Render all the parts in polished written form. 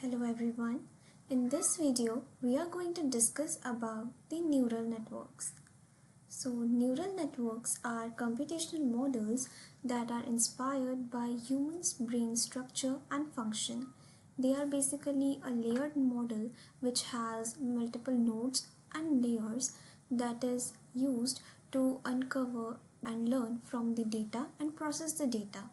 Hello everyone. In this video, we are going to discuss about the neural networks. So, neural networks are computational models that are inspired by humans' brain structure and function. They are basically a layered model which has multiple nodes and layers that is used to uncover and learn from the data and process the data.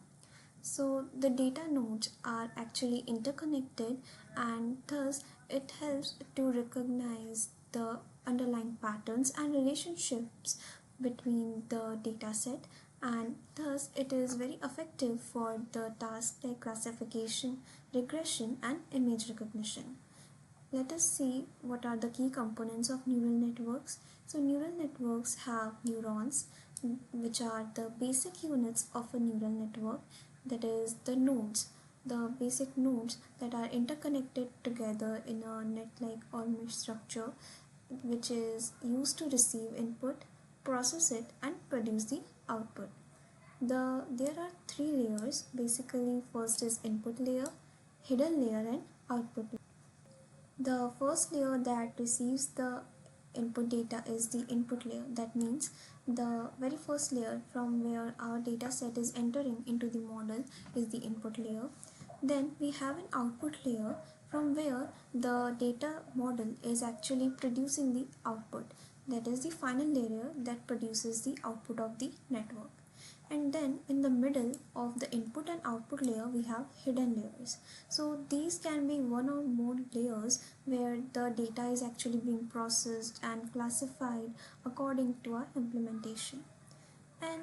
So the data nodes are actually interconnected, and thus it helps to recognize the underlying patterns and relationships between the data set, and thus it is very effective for the tasks like classification, regression and image recognition. Let us see what are the key components of neural networks. So neural networks have neurons, which are the basic units of a neural network, that is the nodes, the basic nodes that are interconnected together in a net-like or mesh structure, which is used to receive input, process it and produce the output. There are three layers. Basically, first is input layer, hidden layer and output layer. The first layer that receives the input data is the input layer. That means the very first layer from where our data set is entering into the model is the input layer. Then we have an output layer from where the data model is actually producing the output. That is the final layer that produces the output of the network. And then in the middle of the input and output layer we have hidden layers. So these can be one or more layers where the data is actually being processed and classified according to our implementation. And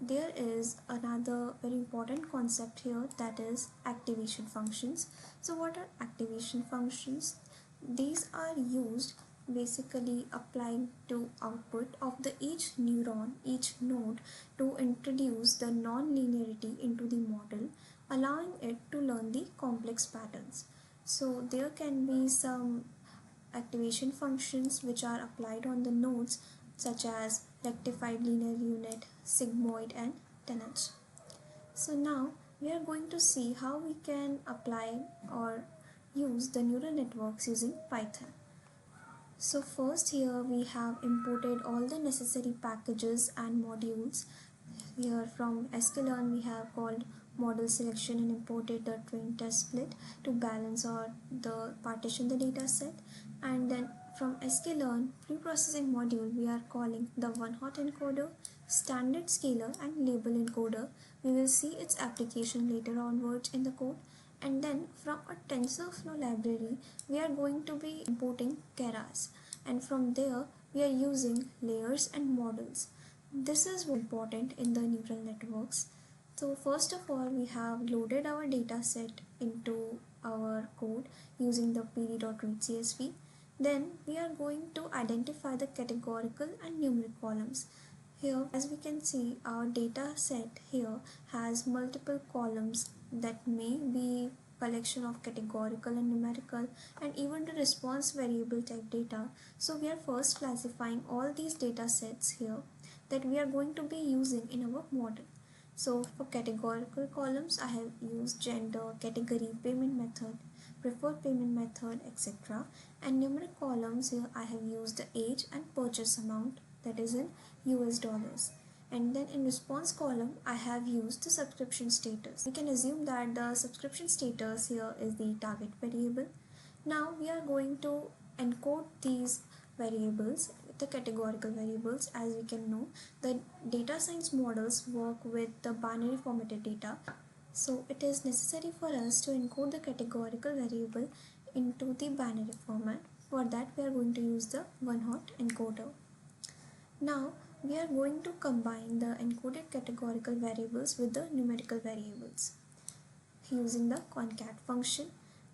there is another very important concept here, that is activation functions. So what are activation functions? These are used basically applying to output of the each neuron, each node, to introduce the non-linearity into the model, allowing it to learn the complex patterns. So there can be some activation functions which are applied on the nodes, such as rectified linear unit, sigmoid and tanh. So now we are going to see how we can apply or use the neural networks using Python. So first, here we have imported all the necessary packages and modules. Here from sklearn we have called model selection and imported the train test split to balance or the partition the data set. And then from sklearn preprocessing module we are calling the one-hot encoder, standard scaler and label encoder. We will see its application later onwards in the code. And then from a TensorFlow library we are going to be importing Keras, and from there we are using layers and models. This is important in the neural networks. So first of all, we have loaded our data set into our code using the pd.read CSV. Then we are going to identify the categorical and numeric columns. Here, as we can see, our data set here has multiple columns that may be collection of categorical and numerical and even the response variable type data. So we are first classifying all these data sets here that we are going to be using in our model. So for categorical columns, I have used gender, category, payment method, preferred payment method, etc. And numeric columns, here I have used the age and purchase amount, that is in US dollars. And then in response column I have used the subscription status. We can assume that the subscription status here is the target variable. Now we are going to encode these variables, the categorical variables. As we can know, the data science models work with the binary formatted data. So it is necessary for us to encode the categorical variable into the binary format. For that we are going to use the one-hot encoder. Now we are going to combine the encoded categorical variables with the numerical variables using the concat function,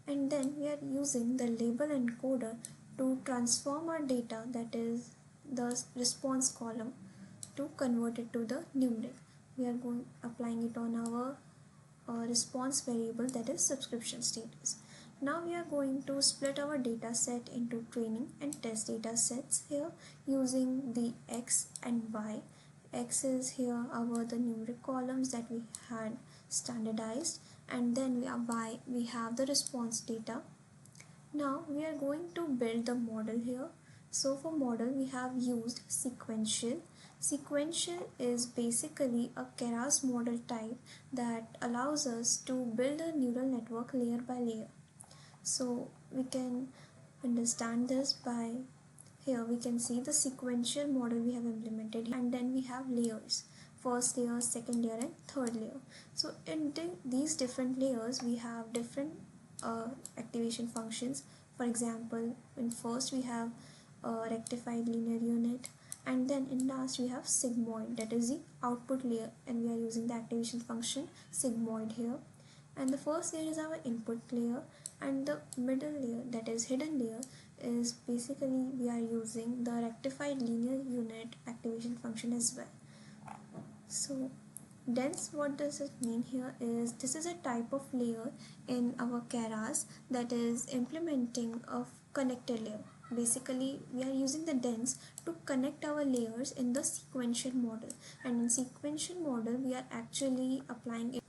and then we are using the label encoder to transform our data, that is the response column, to convert it to the numeric. We are applying it on our response variable, that is subscription status. Now we are going to split our data set into training and test data sets here using the X and Y. X is here the numeric columns that we had standardized, and then we have the response data. Now we are going to build the model here. So for model we have used sequential. Sequential is basically a Keras model type that allows us to build a neural network layer by layer. So we can understand this by here we can see the sequential model we have implemented, and then we have layers, first layer, second layer and third layer. So in these different layers we have different activation functions. For example, in first we have a rectified linear unit, and then in last we have sigmoid, that is the output layer, and we are using the activation function sigmoid here. And the first layer is our input layer, and the middle layer, that is hidden layer, is basically we are using the rectified linear unit activation function as well. So dense, what does it mean here is this is a type of layer in our Keras that is implementing a connector layer. Basically we are using the dense to connect our layers in the sequential model, and in sequential model we are actually applying it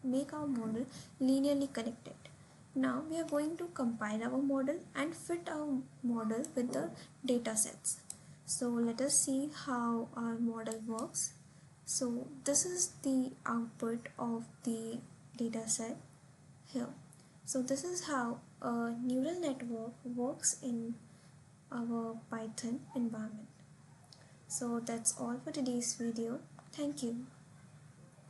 make our model linearly connected. Now we are going to compile our model and fit our model with the data sets. So let us see how our model works. So this is the output of the data set here. So this is how a neural network works in our Python environment. So that's all for today's video. Thank you.